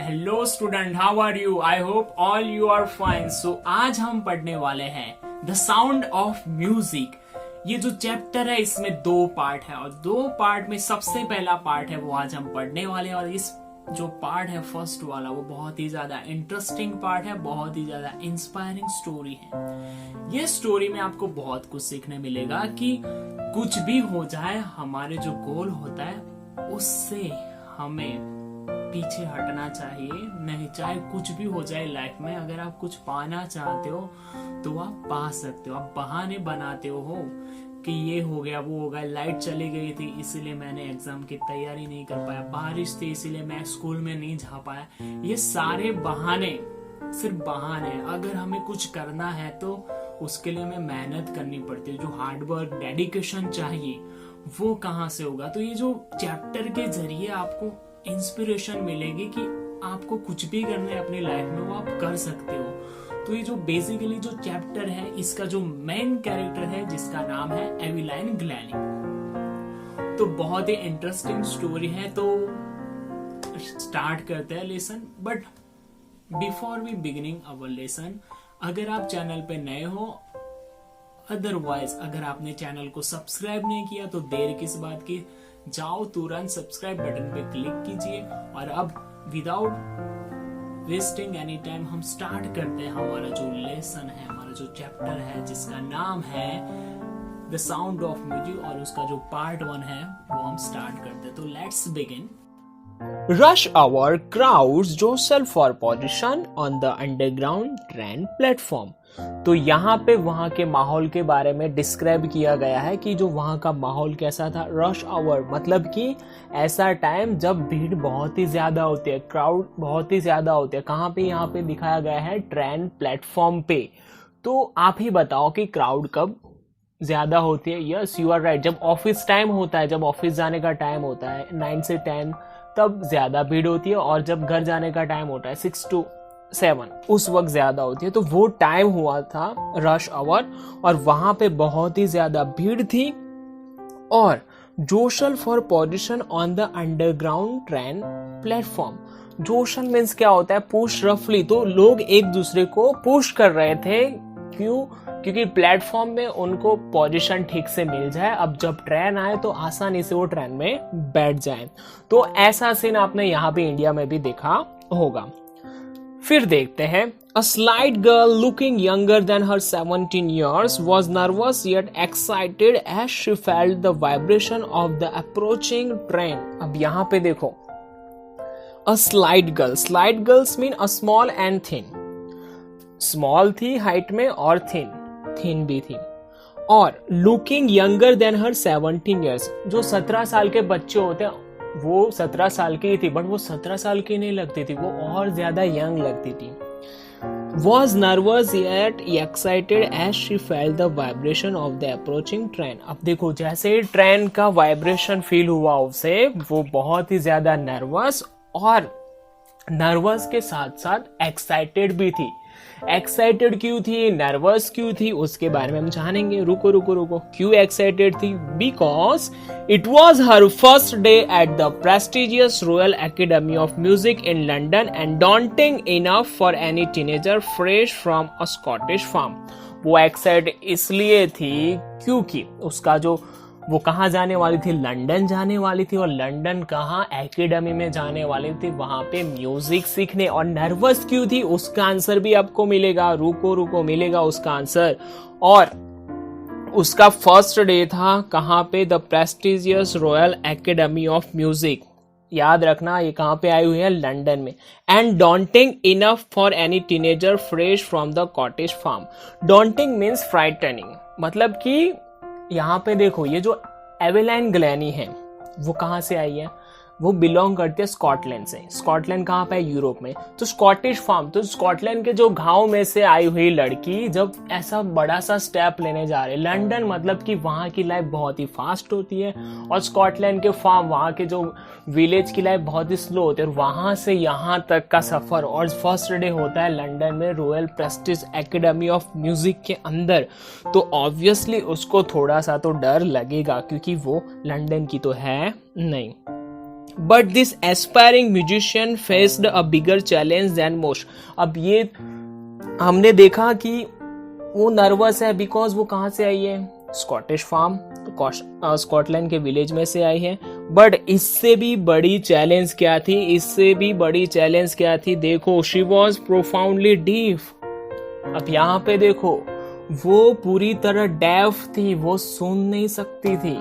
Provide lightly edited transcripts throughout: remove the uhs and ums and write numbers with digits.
Hello student, how are you? I hope all you are fine. So आज हम पढ़ने वाले हैं द साउंड ऑफ म्यूजिक। ये जो चैप्टर है इसमें 2 पार्ट है और 2 पार्ट में सबसे पहला पार्ट है वो आज हम पढ़ने वाले हैं। और इस जो पार्ट है फर्स्ट वाला वो बहुत ही ज्यादा इंटरेस्टिंग पार्ट है, बहुत ही ज्यादा इंस्पायरिंग स्टोरी है। ये स्टोरी में आपको बहुत कुछ सीखने मिलेगा कि कुछ भी हो जाए, हमारे जो गोल होता है उससे हमें पीछे हटना चाहिए नहीं। चाहे कुछ भी हो जाए लाइफ में, अगर आप कुछ पाना चाहते हो तो आप पा सकते हो। आप बहाने बनाते हो कि ये हो गया वो हो गया, लाइट चली गई थी इसीलिए मैंने एग्जाम की तैयारी नहीं कर पाया, बारिश थी इसीलिए मैं स्कूल में नहीं जा पाया। ये सारे बहाने सिर्फ बहाने हैं। अगर हमें कुछ करना है तो उसके लिए हमें मेहनत करनी पड़ती है। जो हार्डवर्क डेडिकेशन चाहिए वो कहाँ से होगा? तो ये जो चैप्टर के जरिए आपको इंस्पिरेशन मिलेगी कि आपको कुछ भी करना है अपनी लाइफ में वो आप कर सकते हो। तो ये जो बेसिकली जो चैप्टर है इसका जो मेन कैरेक्टर है जिसका नाम है एविलाइन ग्लैनी। तो बहुत ही इंटरेस्टिंग स्टोरी है। तो स्टार्ट करते हैं lesson. But before we beginning our lesson, अगर आप चैनल पे नए हो, अदरवाइज अगर आपने चैनल को सब्सक्राइब नहीं किया तो देर किस बात की, जाओ तुरंत सब्सक्राइब बटन पे क्लिक कीजिए। और अब विदाउट वेस्टिंग एनी टाइम हम स्टार्ट करते हैं हमारा जो लेसन है, हमारा जो चैप्टर है जिसका नाम है द साउंड ऑफ म्यूजिक, और उसका जो पार्ट 1 है वो हम स्टार्ट करते हैं। तो let's begin. Rush hour crowds jostle for position on the underground train platform। तो यहाँ पे वहाँ के माहौल के बारे में डिस्क्राइब किया गया है कि जो वहाँ का माहौल कैसा था। रश आवर मतलब कि ऐसा टाइम जब भीड़ बहुत ही ज्यादा होती है, क्राउड बहुत ही ज्यादा होती है। कहाँ पे? यहाँ पे दिखाया गया है ट्रेन प्लेटफॉर्म पे। तो आप ही बताओ कि क्राउड कब ज्यादा होती है? Yes, you are right. जब ऑफिस टाइम होता है, जब ऑफिस जाने का टाइम होता है 9 से 10, तब ज्यादा भीड़ होती है। और जब घर जाने का टाइम होता है 6 to 7, उस वक्त ज्यादा होती है। तो वो टाइम हुआ था रश आवर और वहां पे बहुत ही ज्यादा भीड़ थी। और jostle for position on the underground train platform. Jostle means क्या होता है? पुश रफली। तो लोग एक दूसरे को पुश कर रहे थे। क्यों? क्योंकि प्लेटफॉर्म में उनको पोजीशन ठीक से मिल जाए। अब जब ट्रेन आए तो आसानी से वो ट्रेन में बैठ जाए। तो ऐसा सीन आपने यहाँ पे इंडिया में भी देखा होगा। फिर देखते हैं। A slight girl looking younger than her 17 years was nervous yet excited as she felt the vibration of the approaching train। अब यहाँ पे देखो, a slight girl, slight girls mean a small and thin। Small थी height में और thin भी थी। और लुकिंग यंगर देन हर 17 ईयर्स, जो 17 साल के बच्चे होते हैं वो 17 साल की थी, बट वो 17 साल की नहीं लगती थी, वो और ज्यादा यंग लगती थी। Was nervous yet excited as she felt the vibration of the approaching train। अब देखो, जैसे ही ट्रेन का वाइब्रेशन फील हुआ उसे, वो बहुत ही ज्यादा नर्वस, और नर्वस के साथ साथ एक्साइटेड भी थी। एक्साइटेड क्यों थी, नर्वस क्यों थी, उसके बारे में हम जानेंगे। रुको, क्यों एक्साइटेड थी? Because it was her first day at the prestigious Royal Academy of Music in London and daunting enough for any teenager fresh from a Scottish farm. वो एक्साइटेड इसलिए थी क्योंकि उसका जो वो कहाँ जाने वाली थी? लंदन जाने वाली थी। और लंदन कहाँ? एकेडमी में जाने वाली थी, वहां पे म्यूजिक सीखने। और नर्वस क्यों थी? उसका आंसर भी आपको मिलेगा। रुको मिलेगा उसका आंसर। और उसका फर्स्ट डे था कहाँ पे? The prestigious Royal Academy of music. याद रखना ये कहाँ पे आई हुई है? लंदन में। And daunting enough for any teenager fresh from the cottage farm. Daunting means frightening, मतलब कि यहाँ पे देखो, ये जो एविलाइन ग्लैनी है वो कहाँ से आई है? वो बिलोंग करती है स्कॉटलैंड से। स्कॉटलैंड कहाँ पे है? यूरोप में। तो स्कॉटिश फार्म, तो स्कॉटलैंड के जो गांव में से आई हुई लड़की जब ऐसा बड़ा सा स्टेप लेने जा रहे। लंदन मतलब कि वहाँ की लाइफ बहुत ही फास्ट होती है, और स्कॉटलैंड के फार्म, वहाँ के जो विलेज की लाइफ बहुत ही स्लो होती है। और वहाँ से यहाँ तक का सफर, और फर्स्ट डे होता है लंदन में royal prestige academy of music के अंदर। तो ऑब्वियसली उसको थोड़ा सा तो डर लगेगा क्योंकि वो लंदन की तो है नहीं। But this aspiring musician faced a bigger challenge than most. अब ये हमने देखा कि वो नर्वस है बिकॉज वो कहाँ से आई है, स्कॉटिश फार्म, स्कॉटलैंड के विलेज में से आई है। बट इससे भी बड़ी चैलेंज क्या थी, इससे भी बड़ी चैलेंज क्या थी, देखो शी वॉज प्रोफाउंडली डीफ। अब यहाँ पे देखो वो पूरी तरह डेफ थी, वो सुन नहीं सकती थी।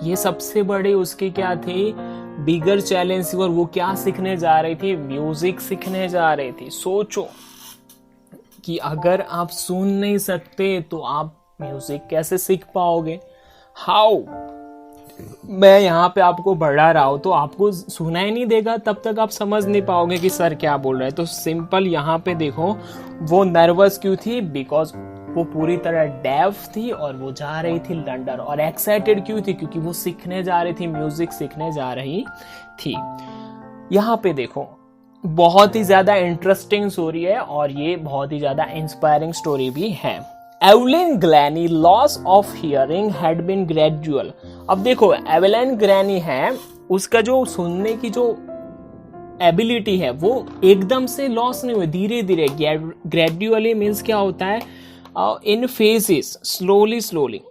ये सबसे बड़ी उसकी क्या थी, बिगर चैलेंज। और वो क्या सीखने जा रही थी, म्यूजिक सीखने जा रही थी। सोचो कि अगर आप सुन नहीं सकते तो आप म्यूजिक कैसे सीख पाओगे, हाउ। मैं यहाँ पे आपको बढ़ा रहा हूँ तो आपको सुना ही नहीं देगा, तब तक आप समझ नहीं पाओगे कि सर क्या बोल रहे हैं। तो सिंपल यहाँ पे देखो वो नर्वस क्यों थी, बिकॉज वो पूरी तरह डेफ थी और वो जा रही थी लंदन। और एक्साइटेड क्यों थी, क्योंकि वो सीखने जा रही थी, म्यूजिक सीखने जा रही थी। यहाँ पे देखो बहुत ही ज्यादा इंटरेस्टिंग स्टोरी है और ये बहुत ही ज्यादा इंस्पायरिंग स्टोरी भी है। Evelyn Glennie loss of hearing had been gradual. अब देखो एवलिन ग्लैनी है, उसका जो सुनने की जो एबिलिटी है वो एकदम से लॉस नहीं हुई, धीरे धीरे ग्रेजुअली मीन्स क्या होता है, इन फेजेस, स्लोली।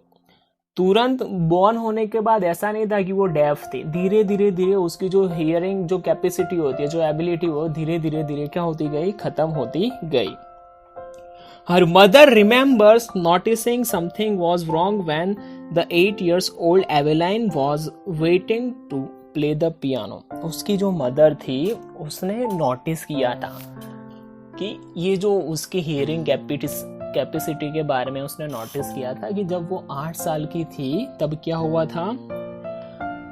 तुरंत बॉर्न होने के बाद ऐसा नहीं था कि वो डेफ थी, धीरे धीरे उसकी जो हियरिंग जो कैपेसिटी होती है, जो एबिलिटी वो धीरे धीरे क्या होती गई, खत्म होती गई। Her mother remembers noticing something was wrong when the 8 years old Eveline was waiting to play the piano. उसकी जो मदर थी उसने नोटिस किया था कि ये जो उसकी हियरिंग कैपेसिटी के बारे में उसने नोटिस किया था कि जब वो 8 साल की थी तब क्या हुआ था,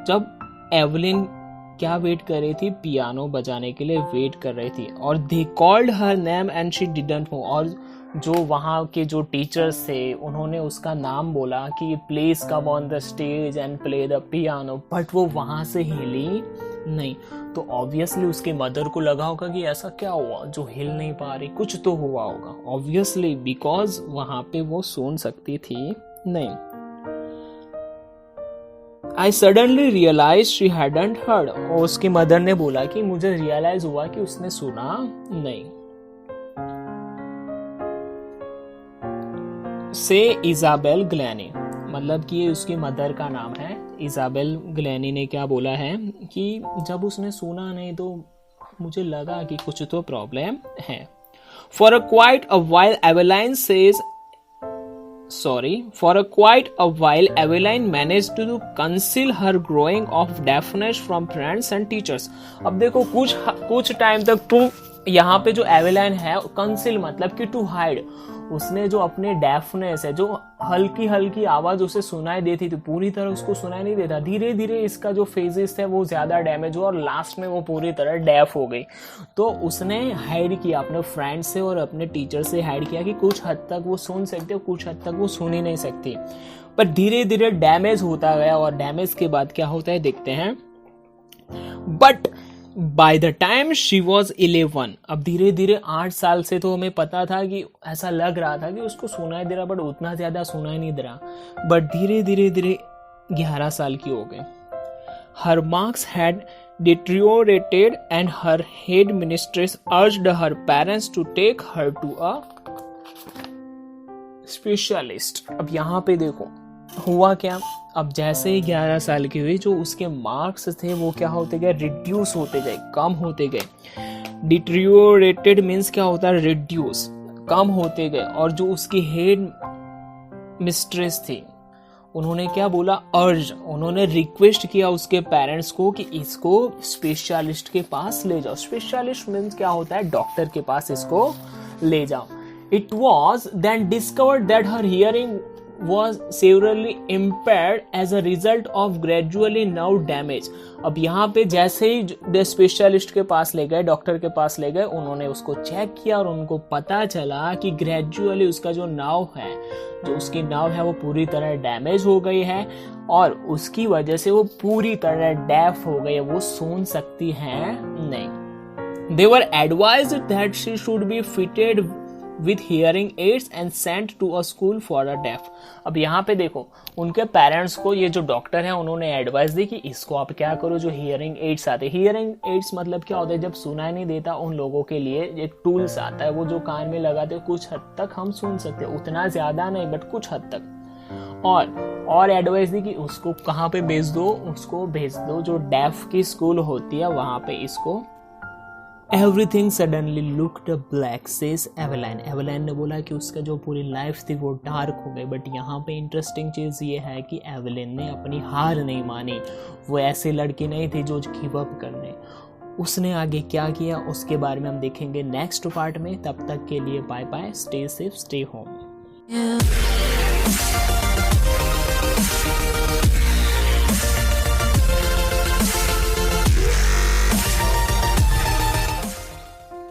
जब एवलिन क्या वेट कर रही थी, पियानो बजाने के लिए वेट कर रही थी। और they called her name and she didn't move. और जो वहाँ के जो टीचर्स थे उन्होंने उसका नाम बोला कि please come on the stage and play the piano, but वो वहाँ से हिली नहीं। तो ऑब्वियसली उसके मदर को लगा होगा कि ऐसा क्या हुआ जो हिल नहीं पा रही, कुछ तो हुआ होगा ऑब्वियसली, बिकॉज वहाँ पे वो सुन सकती थी नहीं। I suddenly realized she hadn't heard। और उसकी मदर ने बोला कि मुझे रियलाइज हुआ कि उसने सुना नहीं। से इजाबेल ग्लैनी, मतलब कि ये उसकी मदर का नाम है। इजाबेल ग्लैनी ने क्या बोला है कि जब उसने सुना नहीं तो मुझे लगा कि कुछ तो प्रॉब्लम है। For a quite a while Eveline managed to conceal her growing of deafness from friends and teachers। अब देखो कुछ टाइम तक तुम यहाँ पे जो एवेलाइन है, कंसील मतलब कि टू हाइड, उसने जो अपने डेफनेस है, जो हल्की आवाज उसे सुनाई देती थी, पूरी तरह उसको सुनाई नहीं देता, धीरे धीरे इसका जो फेजेस है वो ज्यादा डैमेज हुआ और लास्ट में वो पूरी तरह डेफ हो गई। तो उसने हाइड किया, अपने फ्रेंड से और अपने टीचर से हाइड किया कि कुछ हद तक वो सुन सकते हो, कुछ हद तक वो सुन ही नहीं सकती। पर धीरे धीरे डैमेज होता गया और डैमेज के बाद क्या होता है देखते हैं। But by the time she was 11, अब धीरे धीरे 8 साल से तो हमें पता था कि ऐसा लग रहा था कि उसको सुनाई दे रहा, बट उतना ज्यादा सुनाई नहीं दे रहा। बट धीरे धीरे 11 साल की हो गई। Her marks had deteriorated and her headmistress urged her parents to take her to a specialist. अब यहाँ पे देखो हुआ क्या, अब जैसे ही 11 साल की हुई, जो उसके मार्क्स थे वो क्या होते गए, रिड्यूस होते गए, कम होते गए। डिटेरियोरेटेड मीन्स क्या होता है, रिड्यूस, कम होते गए। और जो उसकी हेड मिस्ट्रेस थी उन्होंने क्या बोला, अर्ज, उन्होंने रिक्वेस्ट किया उसके पेरेंट्स को कि इसको स्पेशलिस्ट के पास ले जाओ। स्पेशलिस्ट मीन्स क्या होता है, डॉक्टर के पास इसको ले जाओ। It was then discovered that her hearing was severely impaired as a result of gradually nerve damage। अब यहाँ पे जैसे ही स्पेशलिस्ट के पास ले गए, डॉक्टर के पास ले गए, उन्होंने उसको चेक किया और उनको पता चला कि ग्रेजुअली उसका जो नर्व है, जो उसकी नर्व है वो पूरी तरह डैमेज हो गई है और उसकी वजह से वो पूरी तरह डेफ हो गई है, वो सुन सकती है नहीं। They were advised that she should be fitted with hearing aids and sent to a school for the deaf। अब यहाँ पे देखो उनके पेरेंट्स को ये जो डॉक्टर है उन्होंने एडवाइस दी कि इसको आप क्या करो, जो हियरिंग एड्स आते हैं, हियरिंग एड्स मतलब क्या होता है, जब सुनाई नहीं देता उन लोगों के लिए एक टूल्स आता है, वो जो कान में लगाते हैं, कुछ हद तक हम सुन सकते हैं, उतना ज्यादा नहीं बट कुछ हद तक। और एडवाइस दी कि उसको कहाँ पे भेज दो, उसको भेज दो जो डेफ की स्कूल होती है वहां पे इसको। Everything suddenly looked black, says एवेलाइन। एवेलाइन ने बोला कि उसका जो पूरी लाइफ थी वो डार्क हो गई। बट यहाँ पे इंटरेस्टिंग चीज़ ये है कि एवेलिन ने अपनी हार नहीं मानी। वो ऐसी लड़की नहीं थी जो गिव अप करने। उसने आगे क्या किया उसके बारे में हम देखेंगे नेक्स्ट पार्ट में। तब तक के लिए bye bye, stay safe, stay home.